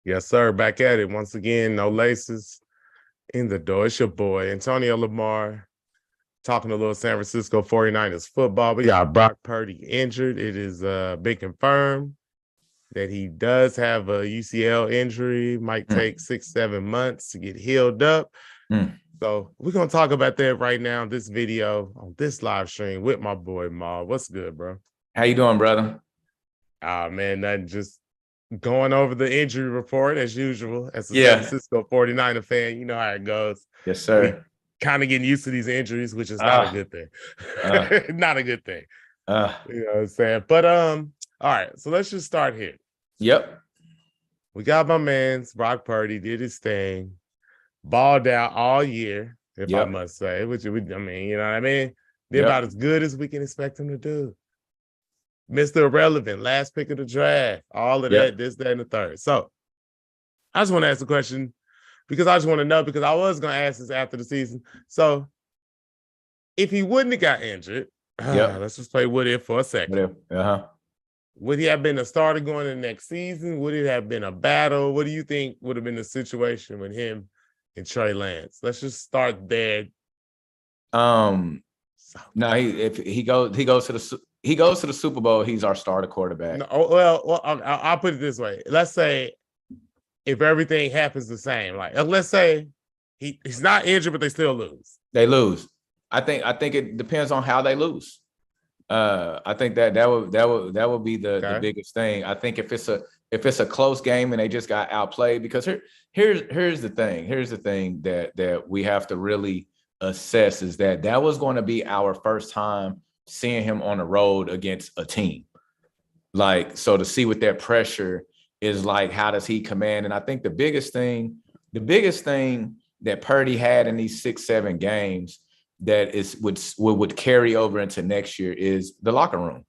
Yes, sir. Back at it once again. No laces in the door. It's your boy, Antonio Lamar, talking a little San Francisco 49ers football. We got Brock Purdy injured. It is been confirmed that he does have a UCL injury. Might take 6-7 months to get healed up. So we're going to talk about that right now in this video on this live stream with my boy, Ma. What's good, bro? How you doing, brother? Man, nothing, just going over the injury report as usual. As a San Francisco 49er fan, you know how it goes. Yes, sir. We kind of getting used to these injuries, which is not a good thing. Not a good thing. You know what I'm saying? But all right, so let's just start here. Yep. We got my man's Brock Purdy, did his thing, balled out all year, if I must say, which I mean, you know what I mean? They're about as good as we can expect him to do. Mr. Irrelevant, last pick of the draft, all of that, this, that, and the third. So I just want to ask a question because I just want to know, because I was going to ask this after the season. So if he wouldn't have got injured, let's just play what if for a second. Would he have been a starter going into next season? Would it have been a battle? What do you think would have been the situation with him and Trey Lance? Let's just start there. No, if he goes to the Super Bowl, he's our starter quarterback. No, well, I'll put it this way. Let's say if everything happens the same, like let's say he's not injured, but they still lose. They lose. I think it depends on how they lose. I think that would be the biggest thing. I think if it's a close game and they just got outplayed, because here's the thing that we have to really assess is that was going to be our first time seeing him on the road against a team. Like, so to see what that pressure is like, how does he command? And I think the biggest thing that Purdy had in these 6-7 games that would carry over into next year is the locker room.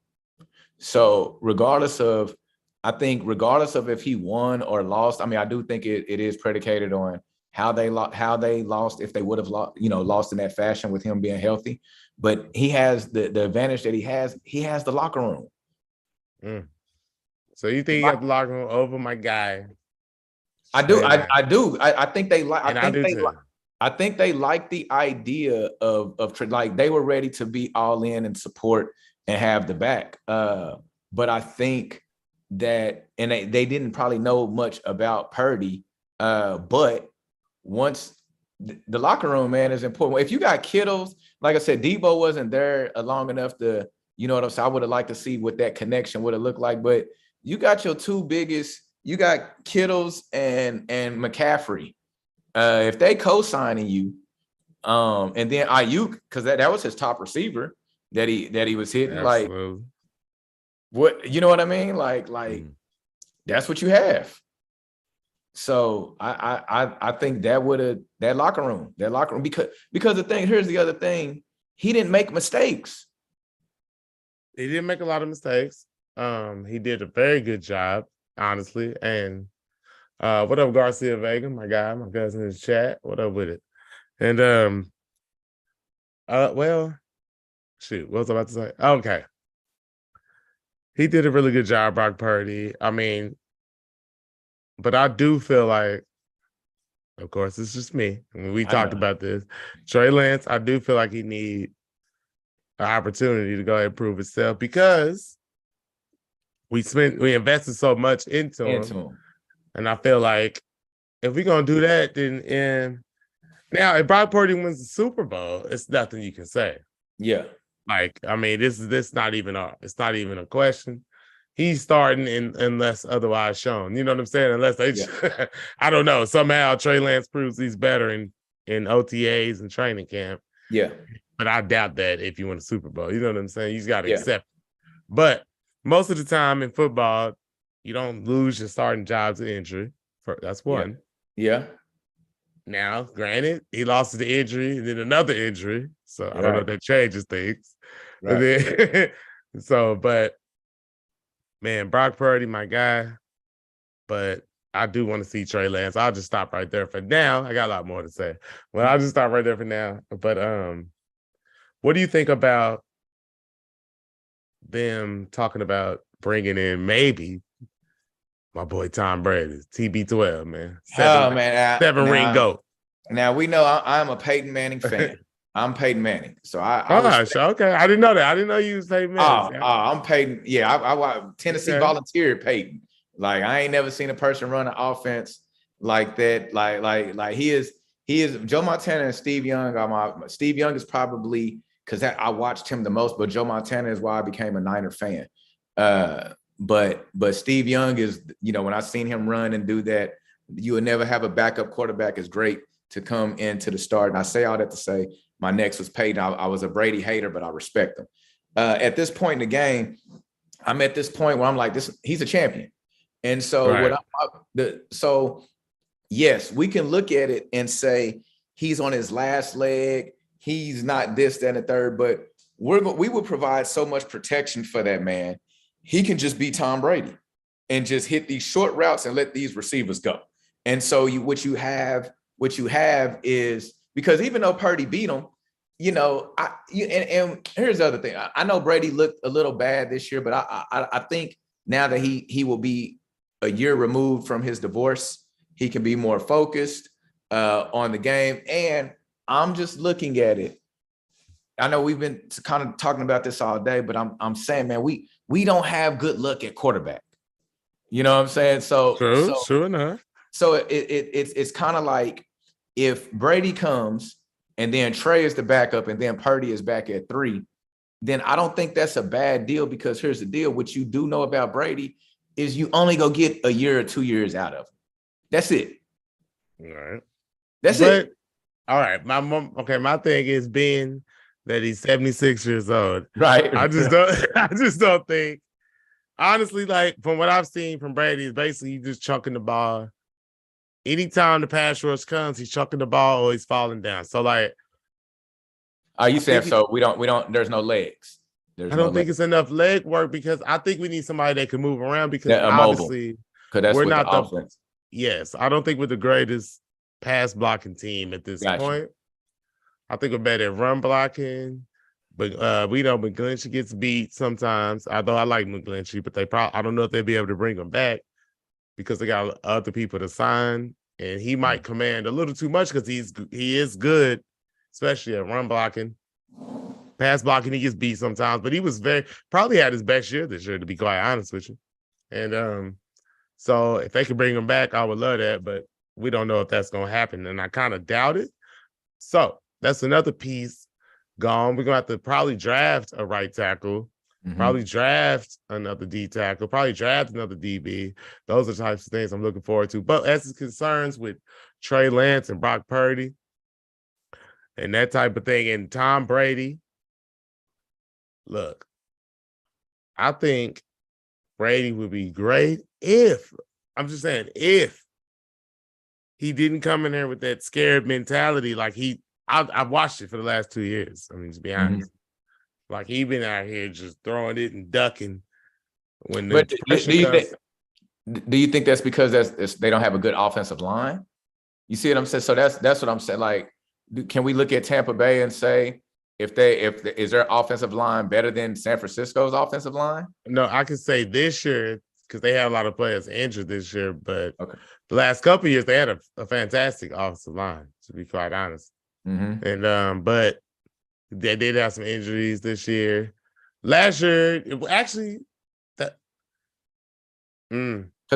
So regardless of if he won or lost, I mean, I do think it is predicated on how they lost, if they would have lost in that fashion with him being healthy. But he has the advantage that he has the locker room. So you think you got the locker room over my guy? I do. I think they like. I think they like the idea of like they were ready to be all in and support and have the back. But I think that, and they didn't probably know much about Purdy. But once the locker room, man, is important. If you got Kittles, like I said, Debo wasn't there long enough to, you know what I'm saying? I would have liked to see what that connection would have looked like. But you got your two biggest, you got Kittles and McCaffrey. If they co-signing you, and then Ayuk, because that was his top receiver that he was hitting. Absolutely. Like, what, you know what I mean? Like that's what you have. So I think that locker room, because here's the other thing, he didn't make mistakes. He didn't make a lot of mistakes. He did a very good job, honestly. And what up, Garcia Vega, my guy, my cousin in the chat. What up with it? And well, shoot, what was I about to say? Okay. He did a really good job, Brock Purdy. I mean, but I do feel like, of course, it's just me. I mean, we talked about this. Trey Lance, I do feel like he needs an opportunity to go ahead and prove himself, because we invested so much into him. And I feel like if we're gonna do that, then now if Brock Purdy wins the Super Bowl, it's nothing you can say. Yeah. Like, I mean, it's not even a question. He's starting unless otherwise shown. You know what I'm saying? Unless they, I don't know. Somehow Trey Lance proves he's better in OTAs and training camp. Yeah. But I doubt that if you win a Super Bowl. You know what I'm saying? You got to accept. But most of the time in football, you don't lose your starting job to injury. That's one. Yeah. Now, granted, he lost to the injury and then another injury. So I don't know if that changes things. Right. But man, Brock Purdy, my guy. But I do want to see Trey Lance. I'll just stop right there for now. I got a lot more to say. Well, I'll just stop right there for now. But what do you think about them talking about bringing in maybe My boy Tom Brady, TB12, man. Seven ring GOAT. Now we know I'm a Peyton Manning fan. I'm Peyton Manning, so okay. I didn't know that. I didn't know you was Peyton Manning. I'm Peyton. Yeah, I Tennessee volunteered Peyton. Like I ain't never seen a person run an offense like that. Like he is. Joe Montana and Steve Young. Steve Young is probably because I watched him the most, but Joe Montana is why I became a Niner fan. But Steve Young is, when I seen him run and do that, you would never have a backup quarterback as great to come into the start. And I say all that to say my next was Peyton. I was a Brady hater, but I respect him. At this point in the game, I'm at this point where I'm like, he's a champion. And so so yes, we can look at it and say he's on his last leg. He's not this, that, and the third, but we will provide so much protection for that man. He can just be Tom Brady and just hit these short routes and let these receivers go. And so what you have is, because even though Purdy beat him, and here's the other thing. I know Brady looked a little bad this year, but I think now that he will be a year removed from his divorce, he can be more focused on the game. And I'm just looking at it. I know we've been kind of talking about this all day, but I'm saying, man, we don't have good luck at quarterback. You know what I'm saying? True enough. So it's kind of like if Brady comes and then Trey is the backup and then Purdy is back at 3, then I don't think that's a bad deal, because here's the deal. What you do know about Brady is you only go get a year or 2 years out of him. That's it. All right. That's it. All right. My thing is being that he's 76 years old. Right. I just don't think, honestly, like from what I've seen from Brady, is basically he's just chucking the ball. Anytime the pass rush comes, he's chucking the ball or he's falling down. So like, are you saying we don't, there's no legs? I don't think it's enough leg work, because I think we need somebody that can move around, because obviously we're not the offense. Yes, I don't think we're the greatest pass blocking team at this point. I think we're better at run blocking, but we know McGlinchey gets beat sometimes. Although I like McGlinchey, but I don't know if they'll be able to bring him back because they got other people to sign, and he might command a little too much because he is good, especially at run blocking. Pass blocking, he gets beat sometimes, but he was probably had his best year this year, to be quite honest with you. And so if they could bring him back, I would love that, but we don't know if that's going to happen, and I kind of doubt it. So that's another piece gone. We're going to have to probably draft a right tackle, probably draft another D tackle, probably draft another DB. Those are the types of things I'm looking forward to. But as it concerns with Trey Lance and Brock Purdy and that type of thing, and Tom Brady, look, I think Brady would be great if he didn't come in there with that scared mentality. Like I've watched it for the last 2 years. I mean, to be honest, like he been out here just throwing it and ducking. Do you think that's because they don't have a good offensive line? You see what I'm saying? So that's what I'm saying. Like, can we look at Tampa Bay and say is their offensive line better than San Francisco's offensive line? No, I can say this year, because they had a lot of players injured this year, but the last couple of years they had a fantastic offensive line, to be quite honest. And but they did have some injuries this year. Last year, because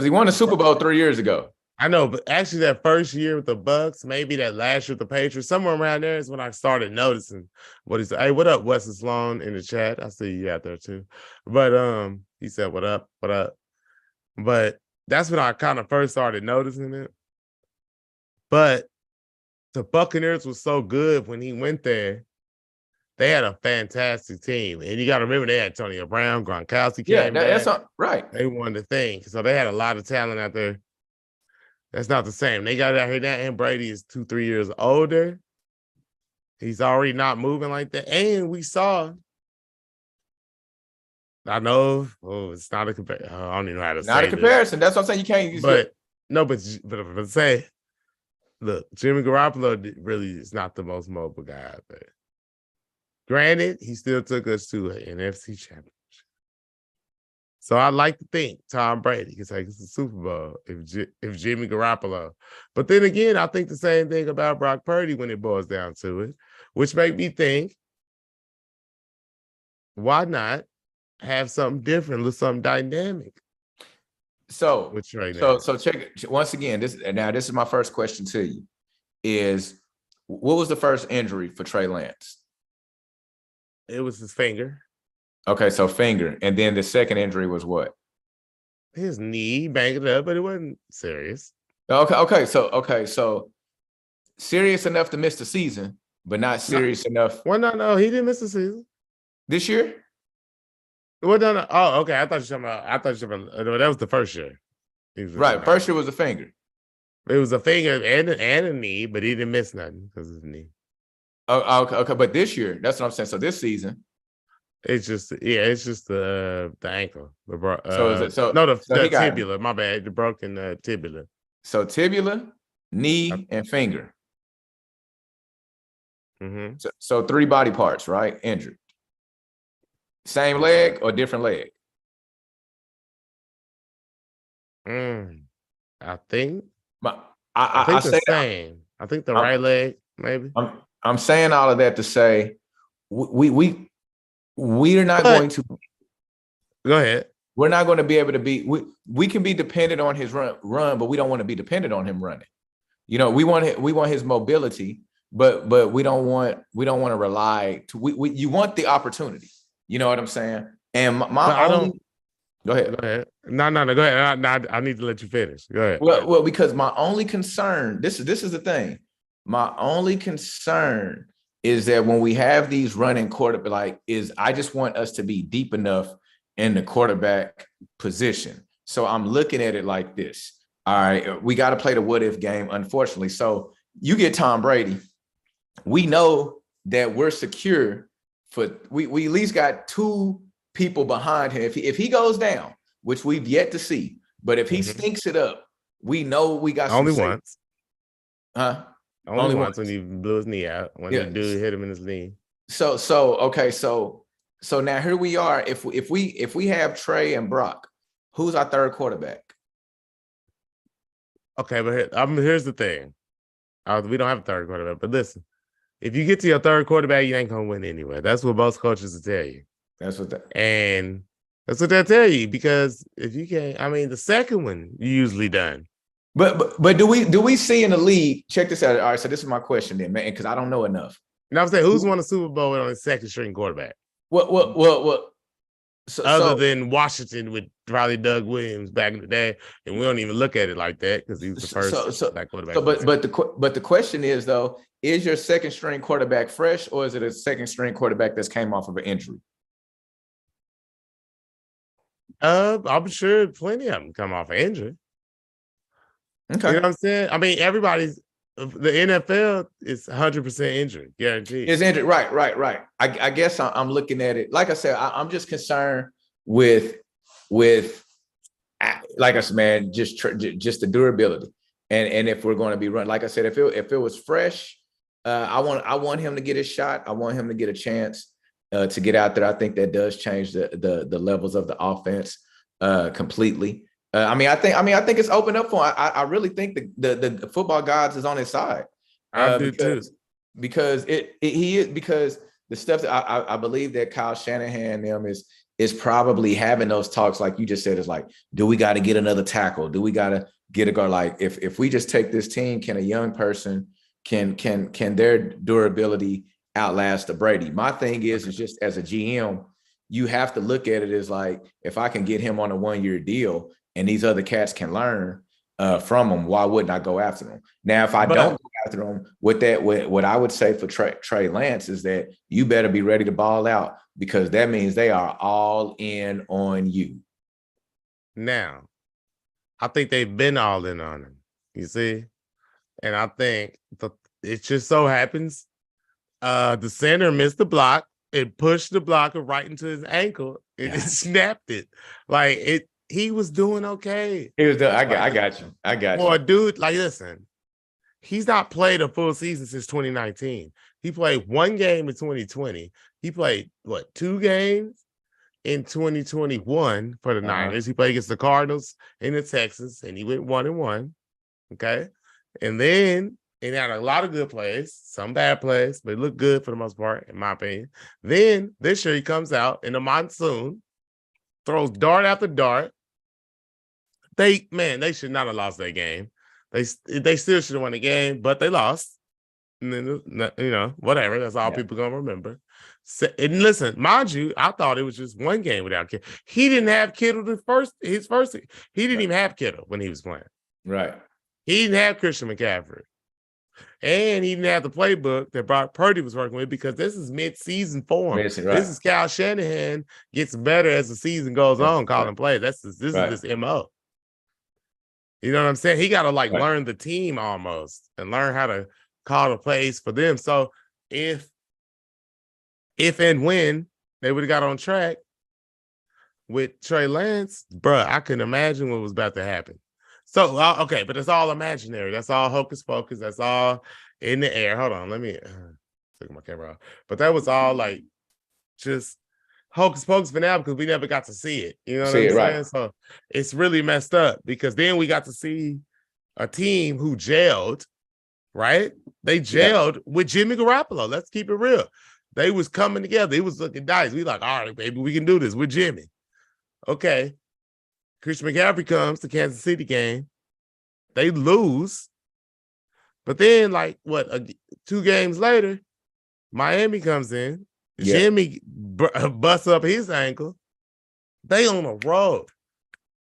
he won the Super Bowl 3 years ago. I know, but actually that first year with the Bucks, maybe that last year with the Patriots, somewhere around there is when I started noticing what he said. Hey, what up, Wesley Sloan in the chat? I see you out there too. But he said, what up? But that's when I kind of first started noticing it. But the Buccaneers was so good when he went there. They had a fantastic team. And you got to remember, they had Antonio Brown, Gronkowski came back. That's right. They won the thing. So they had a lot of talent out there. That's not the same. They got out here now, and Brady is 2-3 years older. He's already not moving like that. And we saw, I know, it's not a comparison. I don't even know how to say it. Not a comparison. That's what I'm saying. You can't use it. But say, look, Jimmy Garoppolo really is not the most mobile guy out there. Granted, he still took us to an NFC championship. So I like to think Tom Brady can take us to the Super Bowl if Jimmy Garoppolo. But then again, I think the same thing about Brock Purdy when it boils down to it, which make me think, why not have something different, look something dynamic? So check it once again. This is my first question to you: is what was the first injury for Trey Lance? It was his finger. Okay, so finger, and then the second injury was what? His knee, banged it up, but it wasn't serious. Okay, so serious enough to miss the season, but not serious enough. Well, no, he didn't miss the season this year. Well, no. Oh, okay. I thought you were talking about. No, that was the first year. Right, first year was a finger. It was a finger and a knee, but he didn't miss nothing because of his knee. Oh, okay. But this year, that's what I'm saying. So this season, it's just the ankle. The tibula. My bad, the broken tibula. So tibula, knee, and finger. Mm-hmm. So 3 body parts, right? Injured. Same leg or different leg? I think. I think the same. I think the right leg, maybe. I'm saying all of that to say we are not going to. Go ahead. We're not going to be able to be. We can be dependent on his run, but we don't want to be dependent on him running. You know, we want his mobility, but we don't want to rely. You want the opportunity. You know what I'm saying? And Go ahead. No, go ahead. I need to let you finish. Go ahead. Well, because my only concern, this is the thing. My only concern is that when we have these running quarterback, I just want us to be deep enough in the quarterback position. So I'm looking at it like this. All right, we got to play the what if game, unfortunately. So you get Tom Brady. We know that we're secure we at least got 2 people behind him. If he goes down, which we've yet to see, but if he stinks it up, we know we got only once. Huh? Only once when he blew his knee out, when the dude hit him in his knee. So now here we are. If we have Trey and Brock, who's our third quarterback? Okay, but here's the thing. We don't have a third quarterback, but listen, if you get to your third quarterback, you ain't gonna win anyway. That's what most coaches will tell you. That's what they'll tell you, because if you can't, the second one you usually done. But do we see in the league? Check this out. All right, so this is my question then, man, because I don't know enough. You know what I'm saying? Who's won a Super Bowl on a second string quarterback? What? Other than Washington with probably Doug Williams back in the day, and we don't even look at it like that because he was the first black quarterback. But the question is though, is your second string quarterback fresh, or is it a second string quarterback that's came off of an injury? I'm sure plenty of them come off an injury. Okay. You know what I'm saying? The NFL is 100% injured, guaranteed. It's injured, right. I guess I'm looking at it. Like I said, I'm just concerned with like I said, man, just the durability, and if we're going to be run, like I said, if it was fresh, I want him to get his shot. I want him to get a chance to get out there. I think that does change the levels of the offense completely. I think it's open up for him. I really think the football gods is on his side. I do too. Because he is, because the stuff that I believe that Kyle Shanahan and them is probably having those talks, like you just said, is like, do we got to get another tackle? Do we got to get a guard? Like if we just take this team, can a young person, can their durability outlast the Brady? My thing is just as a GM, you have to look at it as like, if I can get him on a 1-year deal and these other cats can learn from him, why wouldn't I go after them? Now, if I don't go after them, what I would say for Trey Lance is that you better be ready to ball out, because that means they are all in on you. Now, I think they've been all in on him, you see? And I think it just so happens the center missed the block. It pushed the blocker right into his ankle. It snapped it. Like he was doing okay. He was doing, I got you. Boy, dude, like, listen, he's not played a full season since 2019. He played 1 game in 2020. He played 2 games in 2021 for the Niners. He played against the Cardinals and the Texans, and he went 1-1. Okay. And then he had a lot of good plays, some bad plays, but it looked good for the most part, in my opinion. Then this year he comes out in the monsoon, throws dart after dart. They should not have lost that game. They still should have won the game, but they lost. And then, whatever. That's all people gonna remember. So, and listen, mind you, I thought it was just one game without Kittle. He didn't have Kittle his first. He didn't even have Kittle when he was playing. Right. He didn't have Christian McCaffrey. And he didn't have the playbook that Brock Purdy was working with, because this is mid-season form. Right. This is Kyle Shanahan gets better as the season goes on, calling plays. This is his MO. You know what I'm saying? He got to learn the team almost and learn how to call the plays for them. So if and when they would have got on track with Trey Lance, bruh, I couldn't imagine what was about to happen. So, okay, but it's all imaginary. That's all hocus pocus. That's all in the air. Hold on, let me take my camera off. But that was all just hocus pocus for now, because we never got to see it. You know what I'm saying? Right. So it's really messed up, because then we got to see a team who gelled, right? They gelled with Jimmy Garoppolo. Let's keep it real. They was coming together. It was looking nice. We all right, baby, we can do this with Jimmy. Okay. Christian McCaffrey comes to Kansas City game. They lose. But then, 2 games later, Miami comes in. Yeah. Jimmy busts up his ankle. They on a road.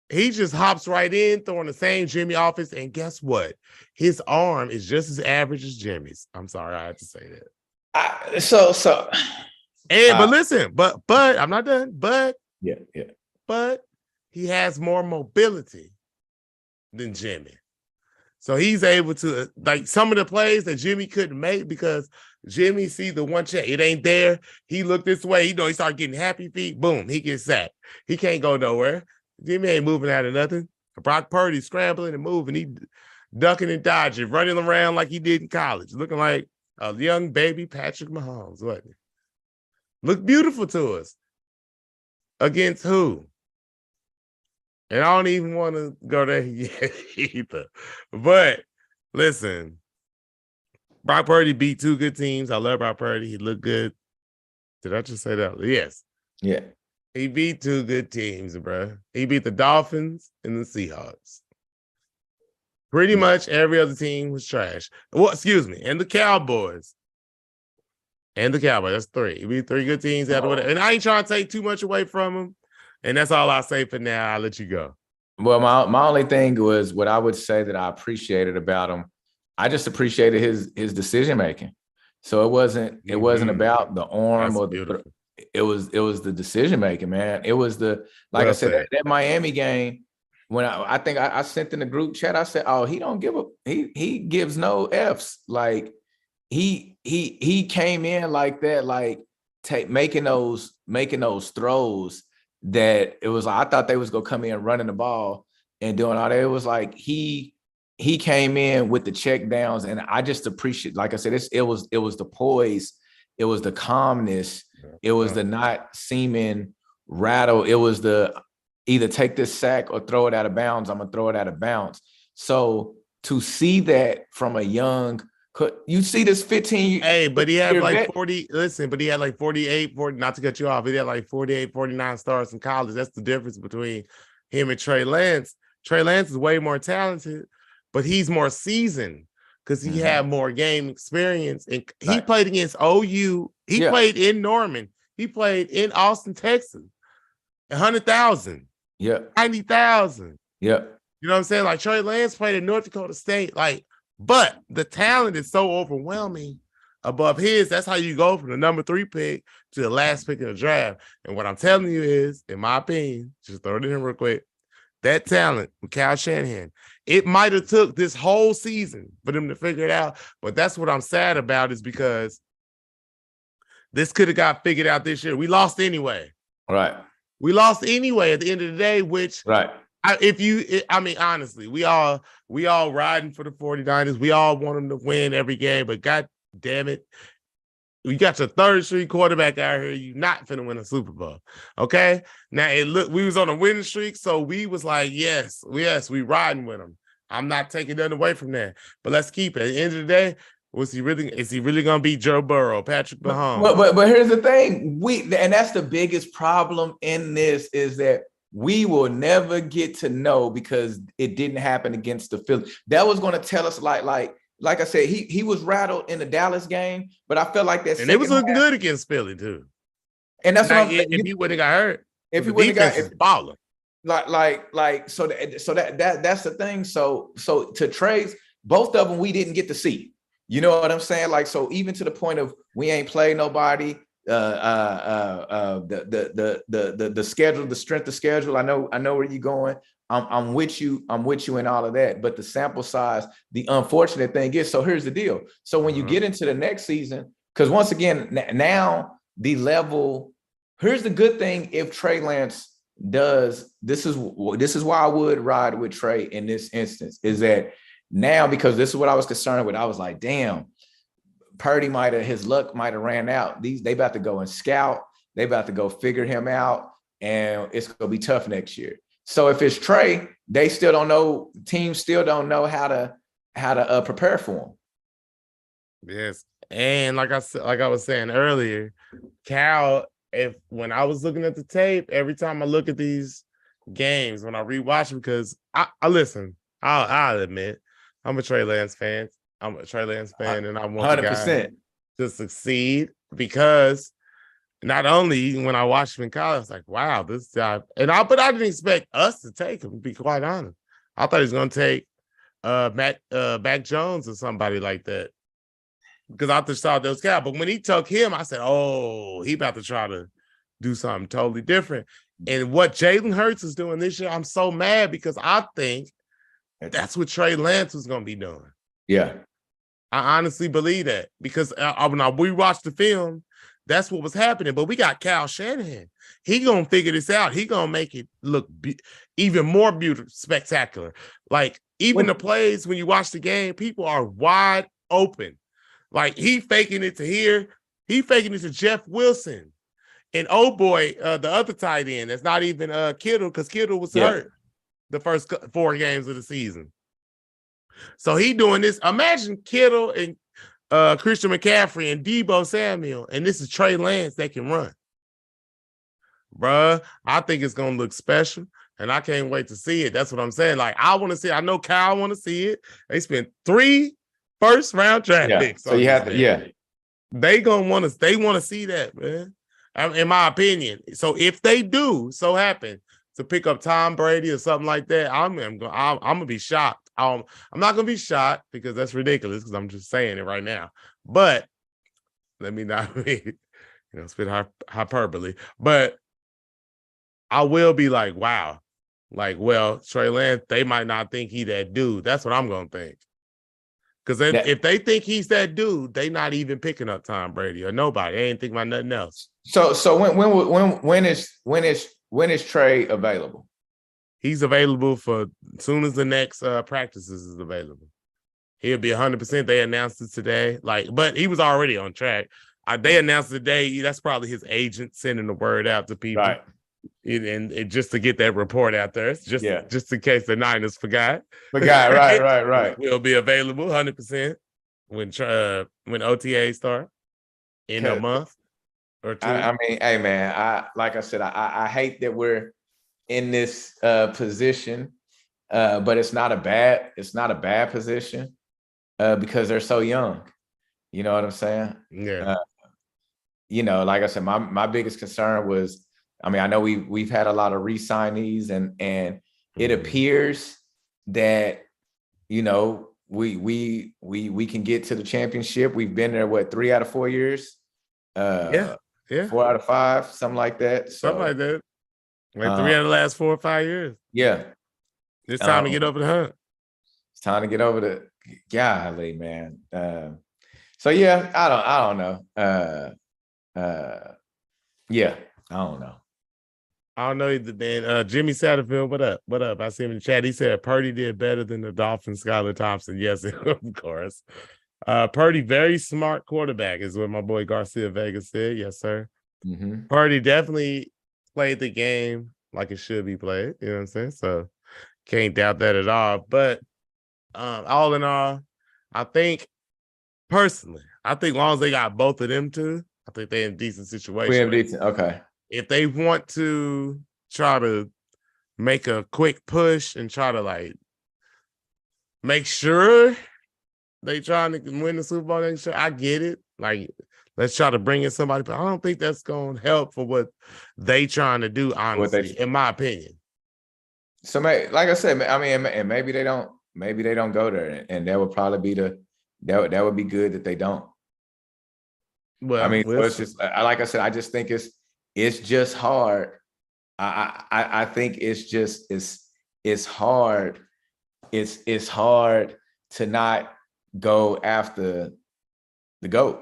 He just hops right in, throwing the same Jimmy offense. And guess what? His arm is just as average as Jimmy's. I'm sorry, I had to say that. But listen, but I'm not done. But he has more mobility than Jimmy. So he's able to, some of the plays that Jimmy couldn't make, because Jimmy see the one check, it ain't there. He looked this way, he started getting happy feet, boom, he gets sacked. He can't go nowhere. Jimmy ain't moving out of nothing. Brock Purdy scrambling and moving, he ducking and dodging, running around like he did in college, looking like a young baby Patrick Mahomes, wasn't he? Looked beautiful to us. Against who? And I don't even want to go there yet either. But listen, Brock Purdy beat 2 good teams. I love Brock Purdy. He looked good. Did I just say that? Yes. Yeah. He beat 2 good teams, bro. He beat the Dolphins and the Seahawks. Pretty much every other team was trash. Well, excuse me. And the Cowboys. That's 3. He beat 3 good teams. And I ain't trying to take too much away from him. And that's all I'll say for now. I'll let you go. Well, my only thing was what I would say that I appreciated about him. I just appreciated his decision making. So it wasn't about the arm or the. It was the decision making, man. It was I said, that Miami game. When I think I sent in the group chat, I said, "Oh, he don't give a he gives no Fs." He came in like that, making those throws. That it was I thought they was gonna come in running the ball and doing all that. It was he came in with the check downs, and I just appreciate, like I said, it was the poise, it was the calmness, it was the not seeming rattle, it was the either take this sack or throw it out of bounds. I'm gonna throw it out of bounds. So to see that from a young, you see this 15. Hey, but he had 40. Listen, but he had 48, 40, not to cut you off. He had 48, 49 stars in college. That's the difference between him and Trey Lance. Trey Lance is way more talented, but he's more seasoned because he had more game experience. And he played against OU. He played in Norman. He played in Austin, Texas. 100,000. Yeah. 90,000. Yeah. You know what I'm saying? Trey Lance played in North Dakota State. But the talent is so overwhelming above his. That's how you go from the number 3 pick to the last pick of the draft. And what I'm telling you is, in my opinion, just throw it in real quick, that talent with Kyle Shanahan, it might have took this whole season for them to figure it out. But that's what I'm sad about, is because this could have got figured out this year. We lost anyway. Right. We lost anyway at the end of the day, which right. Honestly, we all riding for the 49ers. We all want them to win every game, but God damn it, You got your third string quarterback out here. You not finna win a Super Bowl. Okay. Now we was on a winning streak, so we was like, yes, we riding with him. I'm not taking nothing away from that. But let's keep it. At the end of the day, is he really gonna beat Joe Burrow, Patrick Mahomes? But here's the thing. And that's the biggest problem in this is that we will never get to know because it didn't happen against the Phillies. That was going to tell us like I said, he was rattled in the Dallas game, but I felt like that. And it was looking good against Philly too. And that's what if he wouldn't have got hurt, if he wouldn't have got balling. So that's the thing. So to Trey's, both of them we didn't get to see. You know what I'm saying? Like, so even to the point of we ain't played nobody. The schedule, the strength of schedule. I know where you're going. I'm with you in all of that. But the sample size, the unfortunate thing is, so here's the deal. So when you get into the next season, because once again, now the level, here's the good thing if Trey Lance does, this is why I would ride with Trey in this instance, is that now, because this is what I was concerned with. I was like, damn, Purdy his luck might have ran out. They about to go and scout. They about to go figure him out, and it's gonna be tough next year. So if it's Trey, they still don't know. Teams still don't know how to prepare for him. Yes, and like I was saying earlier, Cal. When I was looking at the tape, every time I look at these games, when I rewatch them, because I listen, I'll admit, I'm a Trey Lance fan. I'm a Trey Lance fan, and I want 100% the guy to succeed because not only when I watched him in college, I was like, wow, this guy. But I didn't expect us to take him, to be quite honest. I thought he was going to take Mac Jones or somebody like that because I just thought those guys. But when he took him, I said, oh, he about to try to do something totally different. And what Jalen Hurts is doing this year, I'm so mad because I think that's what Trey Lance was going to be doing. Yeah. I honestly believe that because when we watched the film, that's what was happening. But we got Kyle Shanahan. He going to figure this out. He going to make it look even more beautiful, spectacular. Like, even the plays, when you watch the game, people are wide open. Like, he faking it to here. He faking it to Jeff Wilson. And, oh, boy, the other tight end, that's not even Kittle, because Kittle was hurt the first 4 games of the season. So he doing this. Imagine Kittle and Christian McCaffrey and Deebo Samuel, and this is Trey Lance that can run. Bruh, I think it's going to look special, and I can't wait to see it. That's what I'm saying. Like, I want to see it. I know Kyle want to see it. They spent 3 first-round draft picks. So you have to, They want to see that, man, in my opinion. So if they do so happen to pick up Tom Brady or something like that, I'm going to be shocked. I'm not going to be shocked because that's ridiculous because I'm just saying it right now. But let me not be, spit hyperbole. But I will be like, wow. Like, well, Trey Lance, they might not think he that dude. That's what I'm going to think. Because if they think he's that dude, they not even picking up Tom Brady or nobody. They ain't thinking about nothing else. So when is Trey available? He's available for as soon as the next practices is available. He'll be 100%. They announced it today. But he was already on track. They announced today. That's probably his agent sending the word out to people, right? And just to get that report out there, just in case the Niners forgot. Right. Will be available 100% when OTA start in a month or 2. I mean, hey man, like I said, I hate that we're in this position, but it's not a bad position because they're so young. You know what I'm saying? Yeah. Like I said, my biggest concern was, I mean, I know we've had a lot of re-signees and it appears that we can get to the championship. We've been there 3 out of 4 years. 4 out of 5, something like that. Something like that. Like 3 out of the last 4 or 5 years. Yeah. It's time to get over the hump. It's time to get over the golly, man. So yeah, I don't know. Yeah, I don't know. I don't know either, man. Jimmy Satterfield, what up? What up? I see him in the chat. He said Purdy did better than the Dolphins' Skylar Thompson. Yes, of course. Purdy, very smart quarterback, is what my boy Garcia Vega said. Yes, sir. Mm-hmm. Purdy definitely played the game like it should be played. You know what I'm saying? So can't doubt that at all. But all in all, I think personally, long as they got both of them two, I think they're in a decent situation. Okay. If they want to try to make a quick push and try to like make sure they trying to win the Super Bowl next year, I get it. Like, let's try to bring in somebody, but I don't think that's going to help for what they trying to do, honestly, in my opinion. So, like I said, I mean, and maybe they don't go there, and that would probably be that would be good that they don't. Well, I mean, it's just like I said, I just think it's just hard. I think it's just it's hard. It's hard to not go after the GOAT.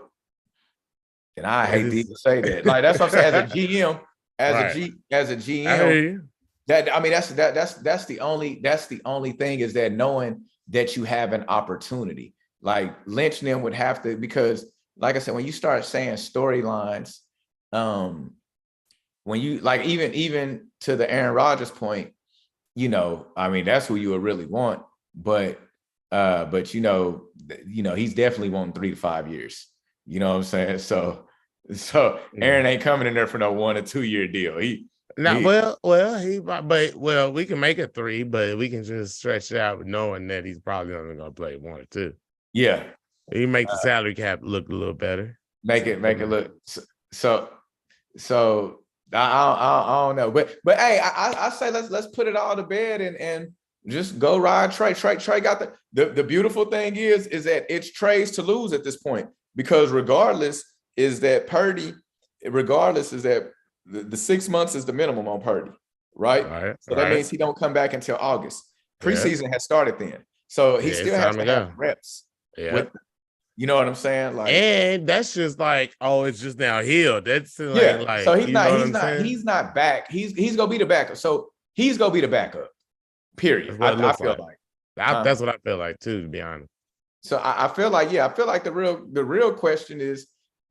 And I hate to even say that. Like, that's what I'm saying. As a GM, as a GM, that, I mean, that's the only thing, is that knowing that you have an opportunity. Like, Lynch and them would have to, because like I said, when you start saying storylines, when you like, even to the Aaron Rodgers point, you know, I mean, that's who you would really want. But you know, he's definitely wanting 3 to 5 years. You know what I'm saying? So Aaron ain't coming in there for no 1 or 2 year deal. We can make it 3, but we can just stretch it out knowing that he's probably only going to play 1 or 2. Yeah, he make the salary cap look a little better. Make it look so. I don't know, but hey, I say let's put it all to bed and just go ride Trey. Trey got the beautiful thing is that it's Trey's to lose at this point, because regardless is that the 6 months is the minimum on Purdy, right? So that means he don't come back until August. Preseason has started then, so he still has to have reps. Yeah. You know what I'm saying? Like, and that's just like, oh, it's just now healed. That's like, so he's not back. He's gonna be the backup. So he's gonna be the backup. Period. I feel like. That's what I feel like too, to be honest. So I feel like the real question is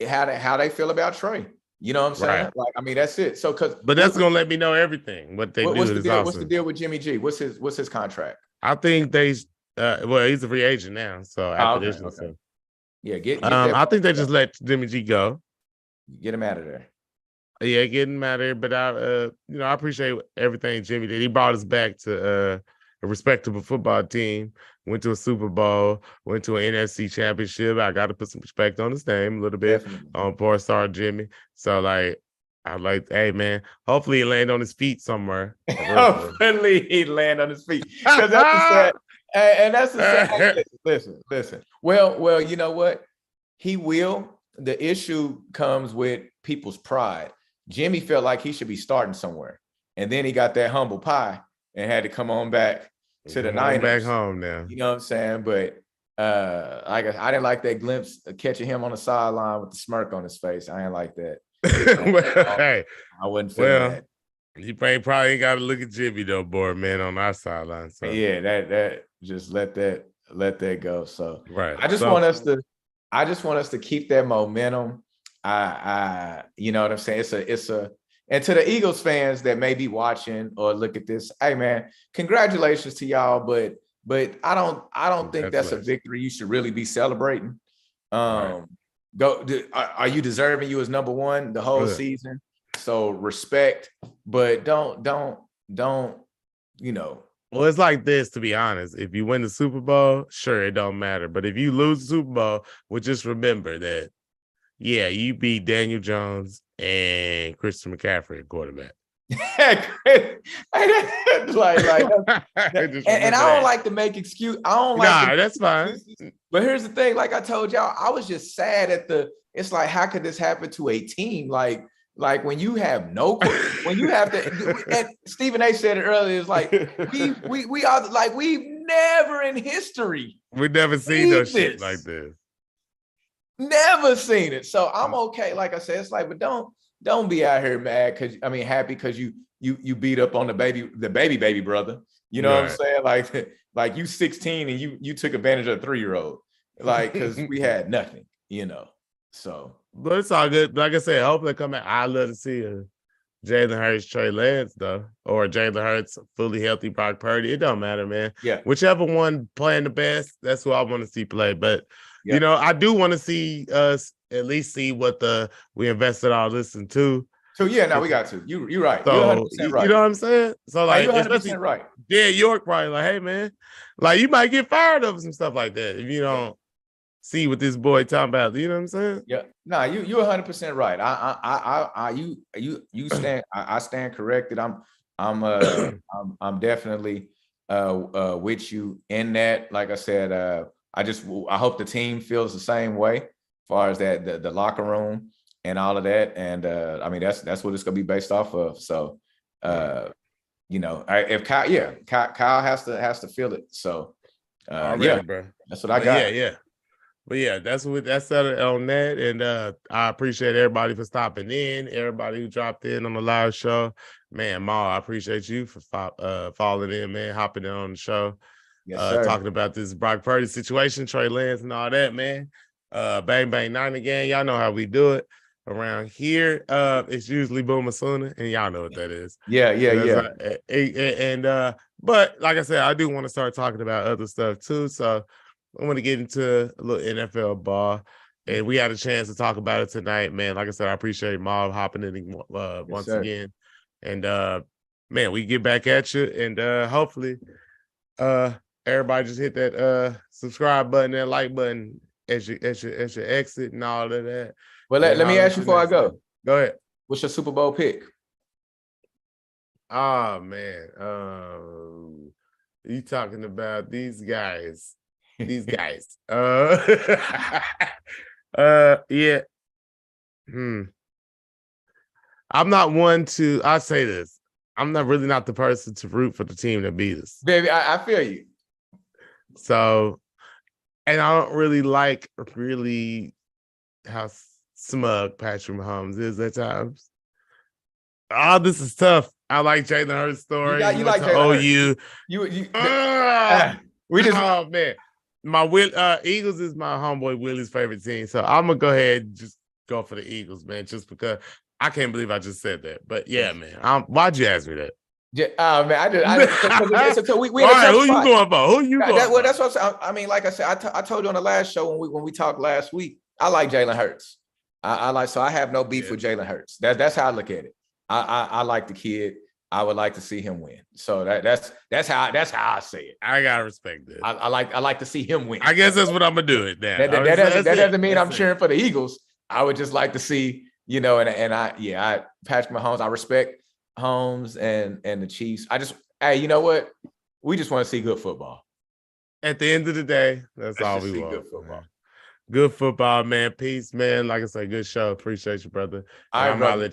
how they feel about Trey. You know what I'm saying? Right. Like, I mean, that's it. So but that's gonna let me know everything. What they do is awesome. What's the deal with Jimmy G? What's his contract? I think they well, he's a free agent now. So after this, okay. Yeah, get I think they just let Jimmy G go. Get him out of there. Yeah, get him out of there. But I appreciate everything Jimmy did. He brought us back to a respectable football team. Went to a Super Bowl. Went to an NFC championship. I got to put some respect on his name a little bit. On poor star Jimmy. So like, hey man, hopefully he land on his feet somewhere. Hopefully he land on his feet. Because that's sad. And that's the sad. Listen. Well, you know what? He will. The issue comes with people's pride. Jimmy felt like he should be starting somewhere, and then he got that humble pie and had to come on back to the Niners. Back home now. You know what I'm saying? But I didn't like that glimpse of catching him on the sideline with the smirk on his face. I didn't like that. I wouldn't feel that. You probably ain't got to look at Jimmy though, boy, man, on our sideline. So yeah, that just let that go. So right. I just want us to keep that momentum. I you know what I'm saying? It's a and to the Eagles fans that may be watching or look at this, hey man, congratulations to y'all, but I don't think that's a victory you should really be celebrating. Are you deserving you as number one the whole season? So respect, but don't, you know. Well, it's like this, to be honest. If you win the Super Bowl, sure, it don't matter. But if you lose the Super Bowl, well, just remember that, yeah, you beat Daniel Jones and Christian McCaffrey at quarterback. And I don't like to make excuse. I don't like. That's fine. But here's the thing: like I told y'all, I was just sad it's like, how could this happen to a team? Like when you have when you have to, and Stephen A said it earlier, it's like we are like, we've never in history. We've never seen no shit like this. Never seen it. So I'm okay. Like I said, it's like, but don't be out here mad happy because you beat up on the baby brother. You know what I'm saying? Like you 16 and you took advantage of a 3-year-old. like because we had nothing, So, but it's all good. Like I said, hopefully come back. I love to see Jalen Hurts, Trey Lance, though, or Jalen Hurts, fully healthy Brock Purdy. It don't matter, man. Yeah, whichever one playing the best, that's who I want to see play. But I do want to see us at least see what we invested all this into. So now we got to. You're right. So, you're 100% right. You know what I'm saying? So like, you're 100% right. Yeah, York probably like, hey man, like you might get fired over some stuff like that if you don't see what this boy talking about. You know what I'm saying? Yeah. No, you're 100% right. You stand. I stand corrected. I'm definitely with you in that. Like I said, I hope the team feels the same way as far as that the locker room and all of that. And I mean that's what it's gonna be based off of. So if Kyle has to feel it. So bro. That's what I got. Yeah. But yeah, that's it on that. And I appreciate everybody for stopping in, everybody who dropped in on the live show. Man, Ma, I appreciate you for falling in, man, hopping in on the show. Yes, sir. Talking about this Brock Purdy situation, Trey Lance and all that, man. Bang Bang 9 again. Y'all know how we do it around here. It's usually Boomer Sooner, and y'all know what that is. Yeah. But like I said, I do want to start talking about other stuff too. So I want to get into a little NFL ball, and we had a chance to talk about it tonight, man. Like I said, I appreciate Maul hopping in once again, and man, we get back at you, and hopefully, everybody just hit that subscribe button and like button as your exit and all of that. Well, let me ask you before I go. Go ahead. What's your Super Bowl pick? Oh man, you talking about these guys? These guys. Yeah. I'm not one to. I say this. I'm not the person to root for the team that beat us. Baby, I feel you. So, and I don't really how smug Patrick Mahomes is at times. Oh, this is tough. I like Jalen Hurts' story. You like Jalen Hurts. Oh man. My Eagles is my homeboy Willie's favorite team, so I'm gonna go ahead and just go for the Eagles, man. Just because I can't believe I just said that, but yeah, man. Why'd you ask me that? Yeah, man, I just we all right, who you going for? Who you going for? Well, that's what I'm saying. I mean, like I said, I told you on the last show when we talked last week. I like Jalen Hurts. So I have no beef with Jalen Hurts. That's how I look at it. I like the kid. I would like to see him win. So that's how I say it. I gotta respect this. I like to see him win. I guess that's what I'm gonna do it now. That doesn't mean I'm cheering for the Eagles. I would just like to see, I Patrick Mahomes. I respect Holmes and the Chiefs. You know what? We just want to see good football. At the end of the day, that's all we want. Good football. Man. Good football, man. Peace, man. Like I said, good show. Appreciate you, brother. All right, brother.